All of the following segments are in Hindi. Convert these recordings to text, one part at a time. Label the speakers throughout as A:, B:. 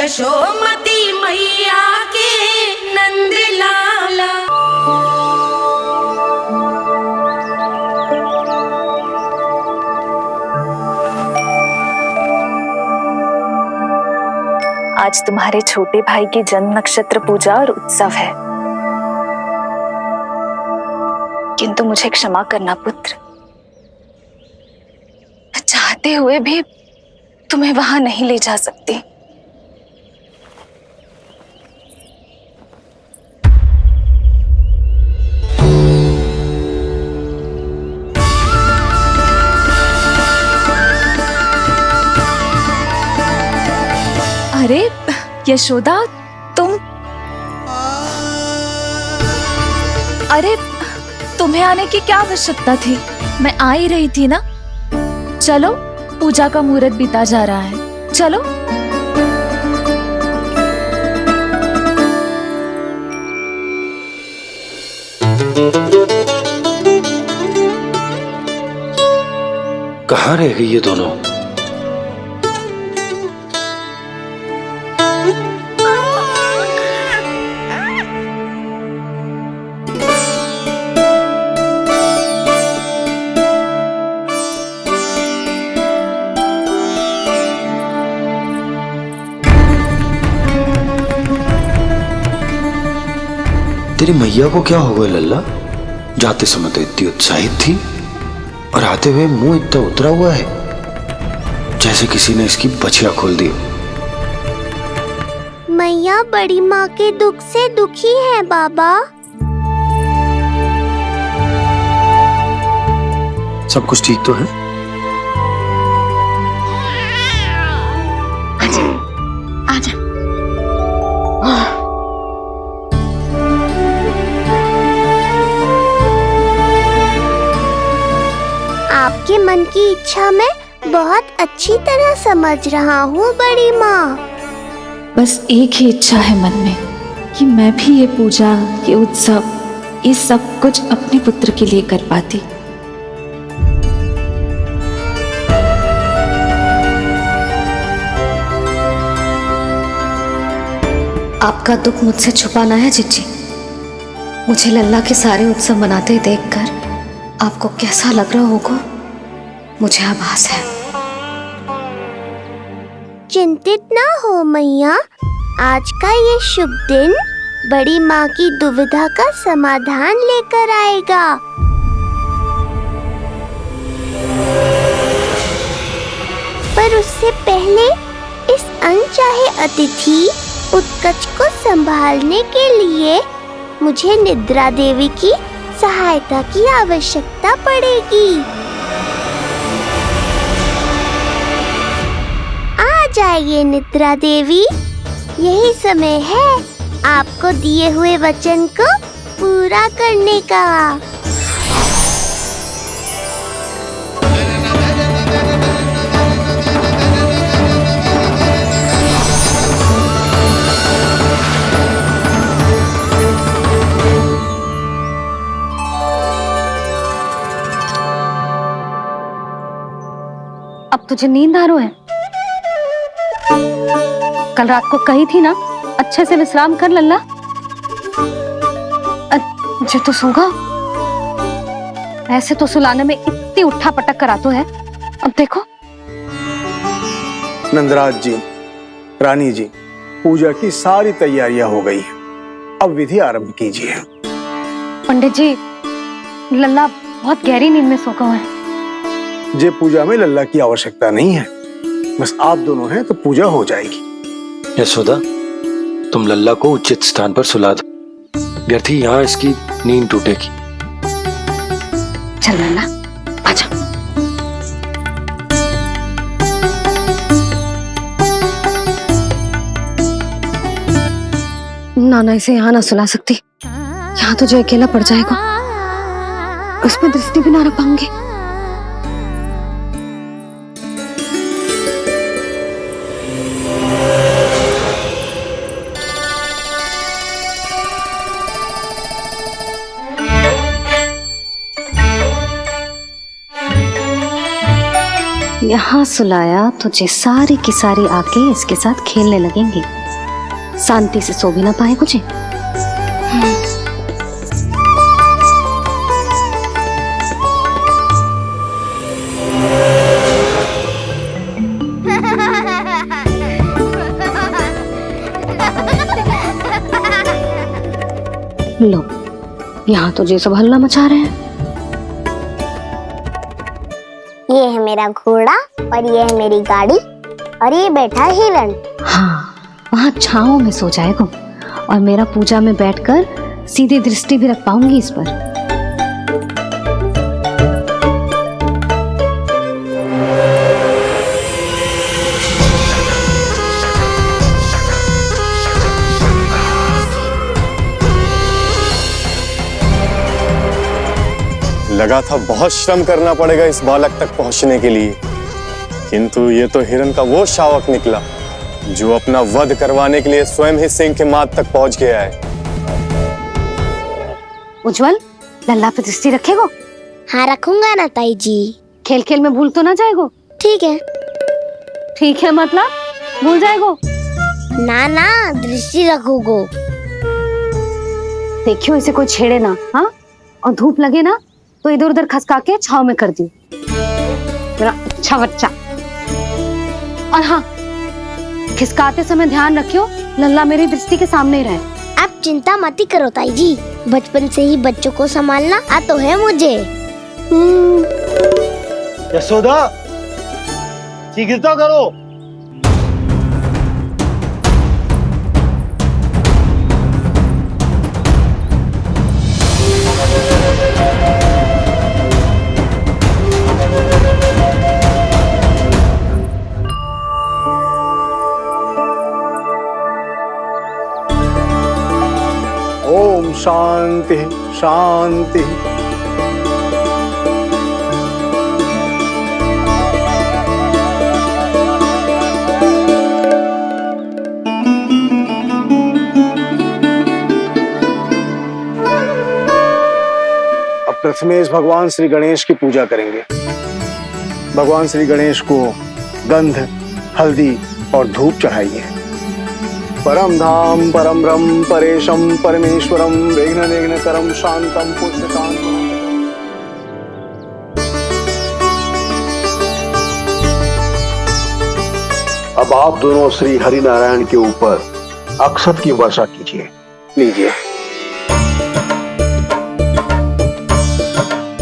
A: यशोमती मैया के नंद लाला।
B: आज तुम्हारे छोटे भाई की जन्म नक्षत्र पूजा और उत्सव है, किंतु मुझे क्षमा करना पुत्र, चाहते हुए भी तुम्हें वहां नहीं ले जा सकती। अरे यशोदा, अरे तुम्हें आने की क्या आवश्यकता थी? मैं आ ही रही थी ना। चलो, पूजा का मुहूर्त बीता जा रहा है, चलो।
C: कहाँ रह गई ये दोनों? तेरी मैया को क्या हो गया लल्ला? जाते समय तो इतनी उत्साहित थी और आते हुए मुंह इतना उतरा हुआ है जैसे किसी ने इसकी बछिया खोल दी।
D: मैया बड़ी माँ के दुख से दुखी है बाबा।
C: सब कुछ ठीक तो है?
D: आजा। आपके मन की इच्छा मैं बहुत अच्छी तरह समझ रहा हूँ बड़ी माँ।
B: बस एक ही इच्छा है मन में कि मैं भी ये पूजा, ये उत्सव, ये सब कुछ अपने पुत्र के लिए कर पाती।
E: आपका दुख मुझसे छुपाना है जिज्जी। मुझे लल्ला के सारे उत्सव मनाते देखकर आपको कैसा लग रहा होगा, मुझे आभास है।
D: चिंतित ना हो मैया, आज का ये शुभ दिन बड़ी माँ की दुविधा का समाधान लेकर आएगा। पर उससे पहले इस अनचाहे अतिथि उत्कच को संभालने के लिए मुझे निद्रा देवी की सहायता की आवश्यकता पड़ेगी। आ जाइए निद्रा देवी, यही समय है आपको दिए हुए वचन को पूरा करने का।
F: अब तुझे नींद आ रही है? कल रात को कही थी ना अच्छे से विश्राम कर लल्ला। जो तो सोगा, ऐसे तो सुलाने में इतनी उठा पटक करा तो है। अब देखो।
G: नंदराज जी, रानी जी, पूजा की सारी तैयारियां हो गई हैं। अब विधि आरंभ कीजिए।
F: पंडित जी, लल्ला बहुत गहरी नींद में सोगा हुआ है।
G: जे पूजा में लल्ला की आवश्यकता नहीं है, बस आप दोनों हैं तो पूजा हो जाएगी।
C: यशोदा, तुम लल्ला को उचित स्थान पर सुला दो, व्यर्थ ही यहाँ इसकी नींद टूटेगी।
F: चल लल्ला, आजा।
E: नाना इसे यहाँ ना सुला सकती, यहाँ तो जो अकेला पड़ जाएगा, उसमें दृष्टि भी ना रख पाऊंगी। यहाँ सुलाया तुझे सारी की सारी आके इसके साथ खेलने लगेंगी, शांति से सो भी ना पाए मुझे। लो, यहाँ तो ये सब हल्ला मचा रहे हैं।
D: ये है मेरा घोड़ा और ये है मेरी गाड़ी और ये बैठा है हिरण।
E: हाँ, वहाँ छांव में सो जाएगा और मेरा पूजा में बैठकर सीधी दृष्टि भी रख पाऊंगी इस पर।
H: लगा था बहुत श्रम करना पड़ेगा इस बालक तक पहुंचने के लिए, किंतु ये तो हिरण का वो शावक निकला जो अपना वध करवाने के लिए स्वयं ही सिंह के माथ तक पहुंच गया है।
E: उज्जवल, लल्ला पे दृष्टि रखेगो?
D: हाँ रखूंगा ना ताई जी।
E: खेल खेल में भूल तो ना जाएगो?
D: ठीक है।
E: ठीक है मतलब भूल जाएगो?
D: ना ना, दृष्टि रखोगो।
E: देखियो इसे कोई छेड़े ना, हाँ? और धूप लगे ना तो इधर उधर खसका के छाव में कर दी, मेरा अच्छा बच्चा। और हाँ, खिसकाते समय ध्यान रखियो लल्ला मेरी दृष्टि के सामने ही रहे।
D: आप चिंता मत ही करो ताई जी, बचपन से ही बच्चों को संभालना आता है मुझे।
G: यशोदा, शीघ्र तो करो। ओम शांति शांति। अब प्रथमेश भगवान श्री गणेश की पूजा करेंगे। भगवान श्री गणेश को गंध, हल्दी और धूप चढ़ाइए। परम धाम परम ब्रह्म परेशम परमेश्वरम विघ्न निघ्नकरम शांतम पुष्टकांतम।
I: अब आप दोनों श्री हरि नारायण के ऊपर अक्षत की वर्षा कीजिए।
G: लीजिए।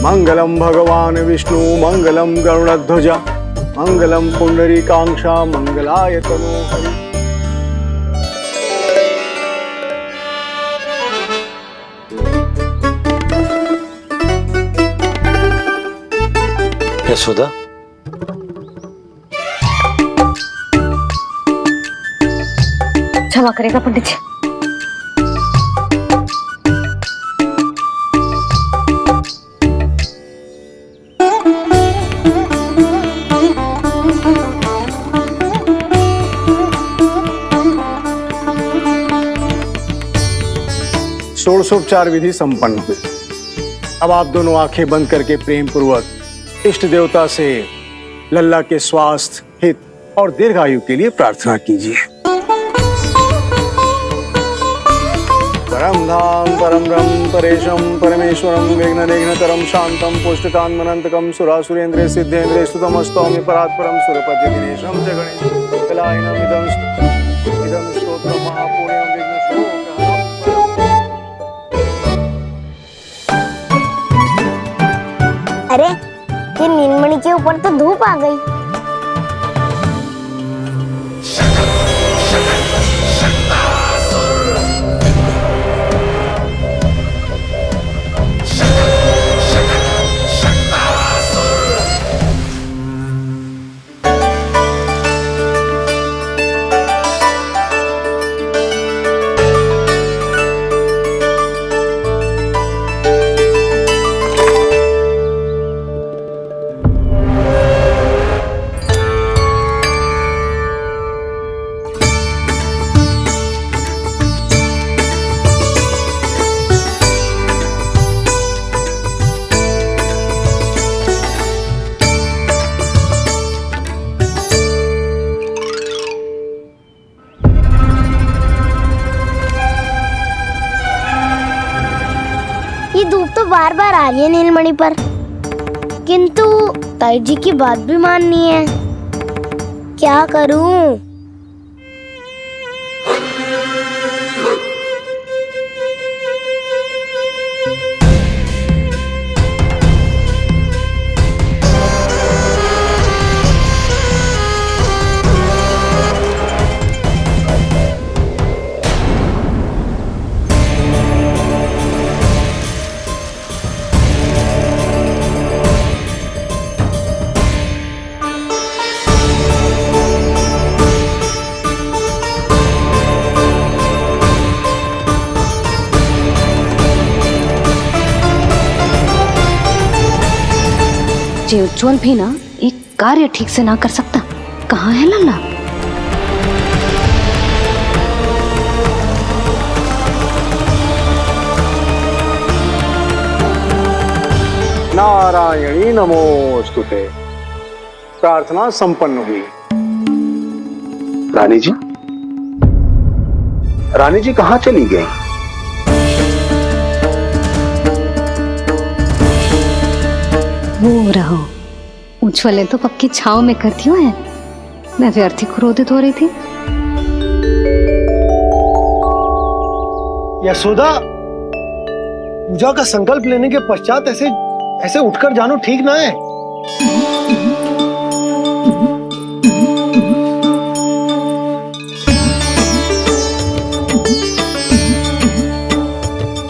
G: मंगलम भगवान विष्णु मंगलम गरुड़ध्वजा मंगलम पुंडरीकांक्षा मंगलाय तनोहरि।
C: यशोदा,
E: क्षमा करेगा पंडित जी।
G: षोडशोपचार विधि संपन्न हुई। अब आप दोनों आंखें बंद करके प्रेम पूर्वक इष्ट देवता से लल्ला के स्वास्थ्य, हित और दीर्घायु के लिए प्रार्थना कीजिए। परम धाम परम ब्रह्म परेशम परमेश्वरम विघ्न निघ्नकरम शांतम पुष्टकांतमनंतकम सुरासुरेंद्र सिद्धेंद्र स्तुतमस्तौमि परात्परम सुरपति दिनेशम च गणेश कलायनम इदं स्तोत्रम महापुण्यम विघ्नशोकहरम।
D: अरे ये नीलमणि के ऊपर तो धूप आ गई। बार बार आ रही है नीलमणि पर, किंतु ताई जी की बात भी माननी है। क्या करूं?
E: जे उज्जवल भी ना एक कार्य ठीक से ना कर सकता, कहाँ है लल्ला?
G: नारायणी नमोस्तुते। प्रार्थना संपन्न हुई।
I: रानी जी, रानी जी कहाँ चली गई?
E: वो रहो, उज्जवल ने तो पक्की छाव में कर दियो है। मैं व्यर्थ ही क्रोधित हो रही थी।
J: यशोदा, पूजा का संकल्प लेने के पश्चात ऐसे उठकर जानो ठीक ना है।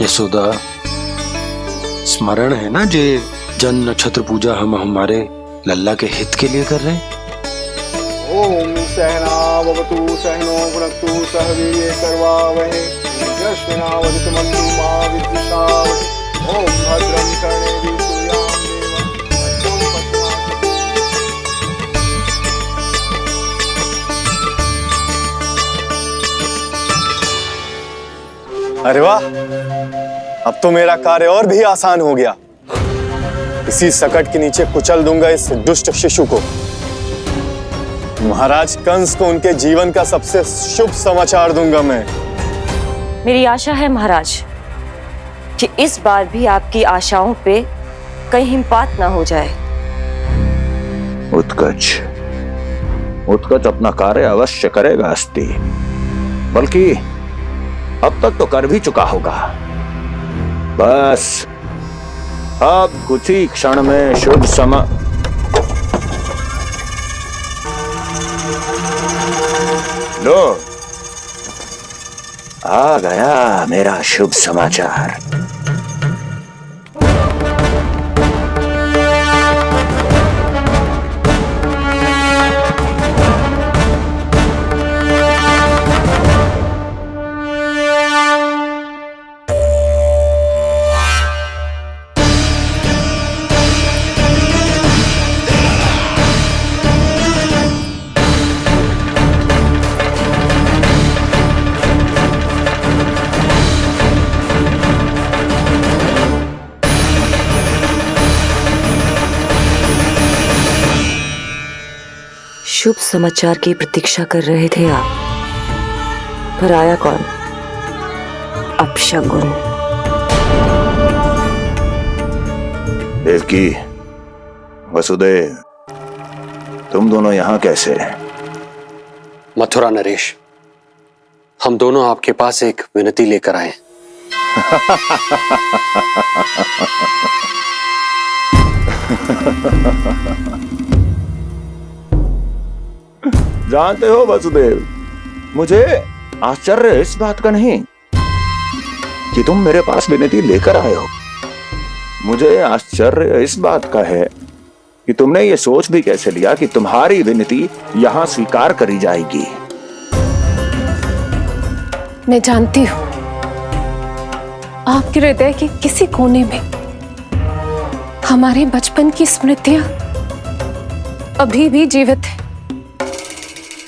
C: यशोदा, स्मरण है ना जे जन नक्षत्र पूजा हम हमारे लल्ला के हित के लिए कर रहे हैं।
G: ओम सहना भवतु सहनो भुनक्तु सह वीर्ये करवावहै तेजस्विनावधीतमस्तु मा विद्विषावहै। ओम भद्रं कर्णेभिः सूर्यां देवं भद्रं पश्यामि।
H: अरे वाह, अब तो मेरा कार्य और भी आसान हो गया। इसी सकट के नीचे कुचल दूंगा इस दुष्ट शिशु को। महाराज कंस को उनके जीवन का सबसे शुभ समाचार दूंगा मैं।
A: मेरी आशा है महाराज कि इस बार भी आपकी आशाओं पे कहीं हिमपात ना हो जाए।
I: उत्कच अपना कार्य अवश्य करेगा अस्ति, बल्कि अब तक तो कर भी चुका होगा। बस अब कुछ ही क्षण में शुभ समय। लो, आ गया मेरा शुभ समाचार।
A: शुभ समाचार की प्रतीक्षा कर रहे थे आप, पर आया कौन? अपशगुन।
I: देवकी, वसुदेव, तुम दोनों यहाँ कैसे?
K: मथुरा नरेश, हम दोनों आपके पास एक विनती लेकर आए।
I: जानते हो वसुदेव, मुझे आश्चर्य इस बात का नहीं कि तुम मेरे पास विनती लेकर आए हो। मुझे आश्चर्य इस बात का है कि तुमने ये सोच भी कैसे लिया कि तुम्हारी विनती यहाँ स्वीकार करी जाएगी।
F: मैं जानती हूँ आपके हृदय के किसी कोने में हमारे बचपन की स्मृतियां अभी भी जीवित है।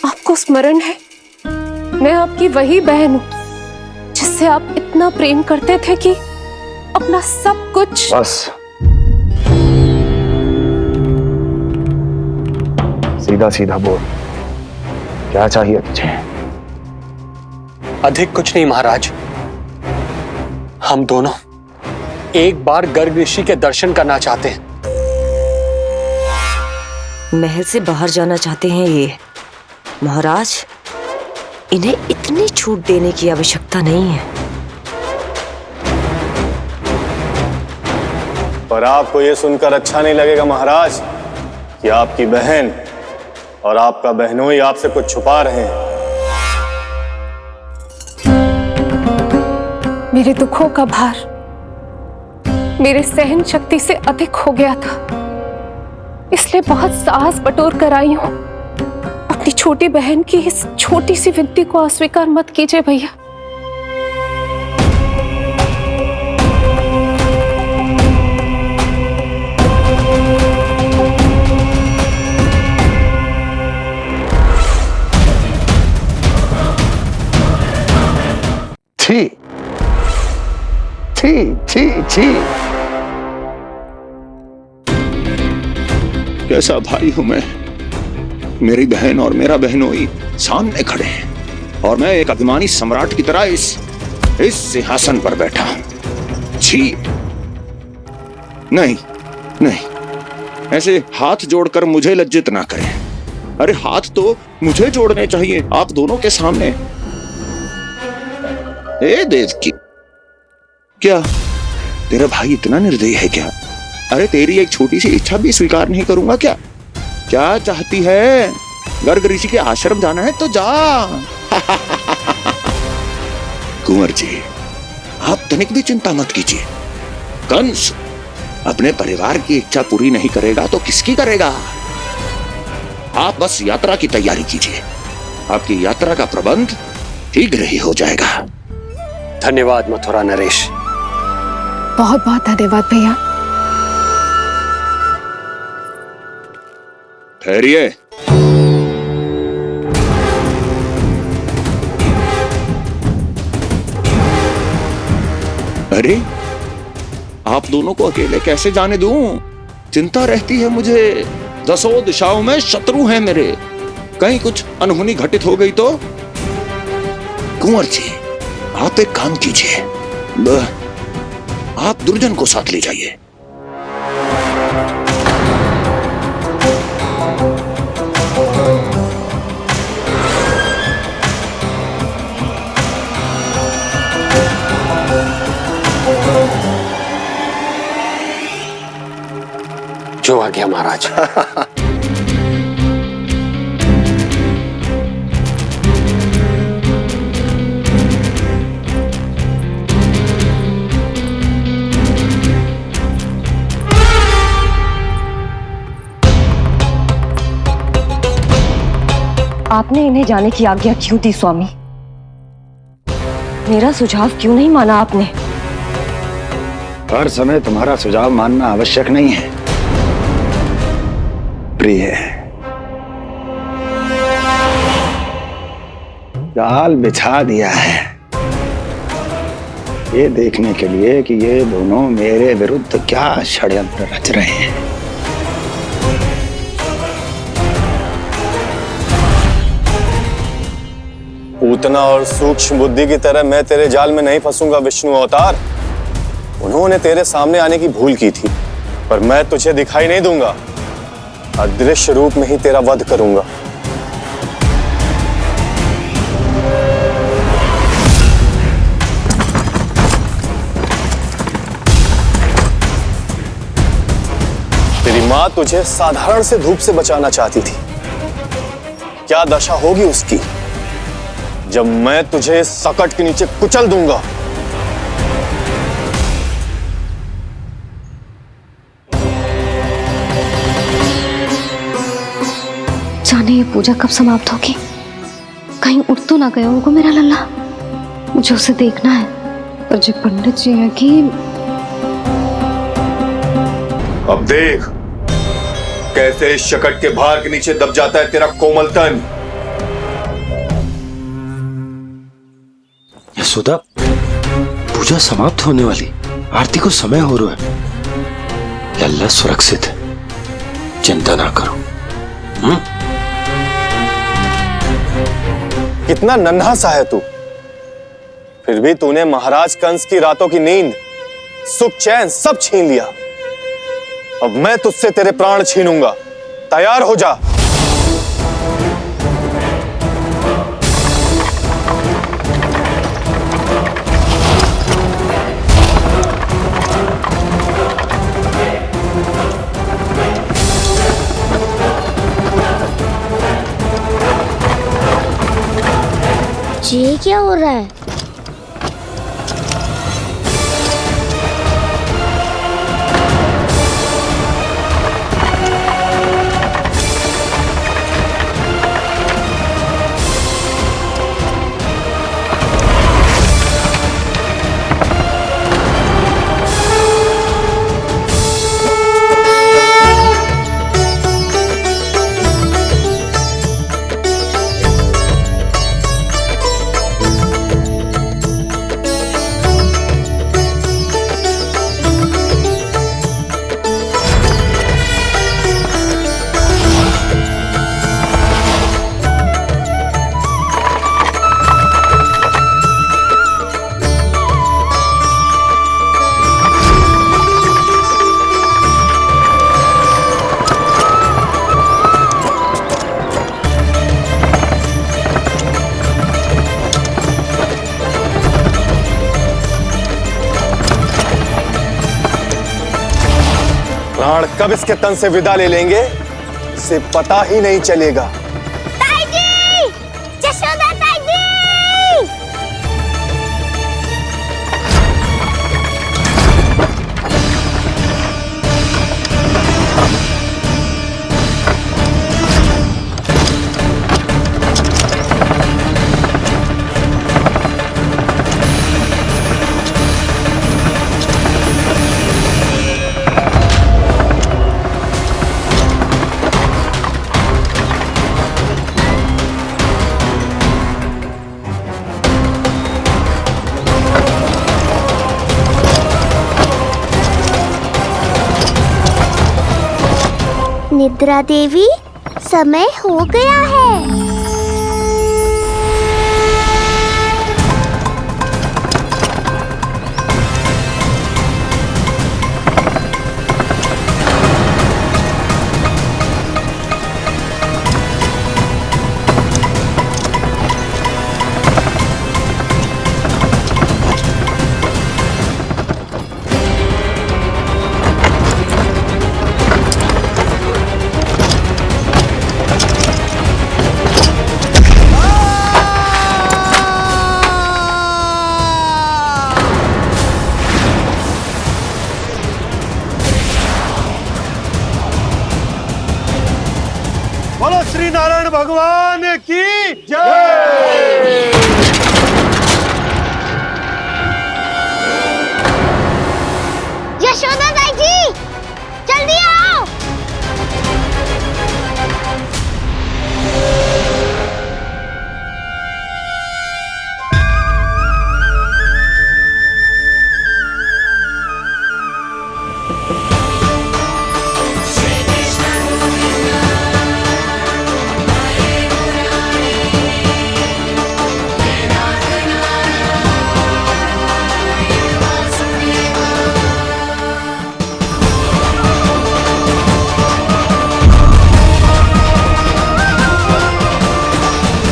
F: आपको स्मरण है, मैं आपकी वही बहन हूं जिससे आप इतना प्रेम करते थे कि अपना सब कुछ।
G: बस, सीधा सीधा बोल, क्या चाहिए तुझे?
K: अधिक कुछ नहीं महाराज, हम दोनों एक बार गर्ग ऋषि के दर्शन करना चाहते हैं।
A: महल से बाहर जाना चाहते हैं ये। महाराज, इन्हें इतनी छूट देने की आवश्यकता नहीं है।
H: पर आपको यह सुनकर अच्छा नहीं लगेगा महाराज कि आपकी बहन और आपका बहनोई आपसे कुछ छुपा रहे हैं।
F: मेरे दुखों का भार मेरे सहन शक्ति से अधिक हो गया था, इसलिए बहुत साहस बटोर कर आई हूं। अपनी छोटी बहन की इस छोटी सी विनती को अस्वीकार मत कीजिए भैया।
I: छी छी छी छी, कैसा भाई हूं मैं। मेरी बहन और मेरा बहनोई सामने खड़े हैं और मैं एक अभिमानी सम्राट की तरह इस सिंहासन पर बैठा हूं। छी, नहीं नहीं, ऐसे हाथ जोड़कर मुझे लज्जित ना करें। अरे हाथ तो मुझे जोड़ने चाहिए आप दोनों के सामने। ए देवकी, क्या तेरा भाई इतना निर्दयी है क्या? अरे तेरी एक छोटी सी इच्छा भी स्वीकार नहीं करूंगा क्या? क्या चाहती है? गर्ग ऋषि के आश्रम जाना है तो जा। कुंवर जी, आप तनिक भी चिंता मत कीजिए। कंस अपने परिवार की इच्छा पूरी नहीं करेगा तो किसकी करेगा? आप बस यात्रा की तैयारी कीजिए, आपकी यात्रा का प्रबंध शीघ्र ही हो जाएगा।
K: धन्यवाद मथुरा नरेश।
F: बहुत बहुत धन्यवाद भैया।
I: ठहरिए। अरे आप दोनों को अकेले कैसे जाने दूं? चिंता रहती है मुझे। दसों दिशाओं में शत्रु हैं मेरे, कहीं कुछ अनहोनी घटित हो गई तो? कुंवर जी, आप एक काम कीजिए, आप दुर्जन को साथ ले जाइए।
K: जो आ गया महाराज।
A: आपने इन्हें जाने की आज्ञा क्यों दी स्वामी? मेरा सुझाव क्यों नहीं माना आपने?
C: हर समय तुम्हारा सुझाव मानना आवश्यक नहीं है प्रिय। जाल बिछा दिया है ये देखने के लिए कि ये दोनों मेरे विरुद्ध क्या षड्यंत्र रच रहे हैं।
H: पूतना और सूक्ष्म बुद्धि की तरह मैं तेरे जाल में नहीं फंसूंगा विष्णु अवतार। उन्होंने तेरे सामने आने की भूल की थी, पर मैं तुझे दिखाई नहीं दूंगा। अदृश्य रूप में ही तेरा वध करूंगा। तेरी मां तुझे साधारण से धूप से बचाना चाहती थी। क्या दशा होगी उसकी जब मैं तुझे इस सकट के नीचे कुचल दूंगा।
E: जाने ये पूजा कब समाप्त होगी? कहीं उठ तो ना गया होगा मेरा लल्ला। मुझे उसे देखना है। पर जो पंडित जी है कि
H: अब देख कैसे इस शकट के भार के नीचे दब जाता है तेरा कोमल तन।
C: यशोदा, पूजा समाप्त होने वाली, आरती को समय हो रहा है। लल्ला सुरक्षित है, चिंता ना करो।
H: कितना नन्हा सा है तू, फिर भी तूने महाराज कंस की रातों की नींद सुख चैन सब छीन लिया। अब मैं तुझसे तेरे प्राण छीनूंगा। तैयार हो जा।
D: ये क्या हो रहा है?
H: प्राण कब इसके तन से विदा ले लेंगे इसे पता ही नहीं चलेगा।
D: ताई जी! जशोदा ताई जी! निद्रा देवी, समय हो गया है।
J: बोलो श्री नारायण भगवान की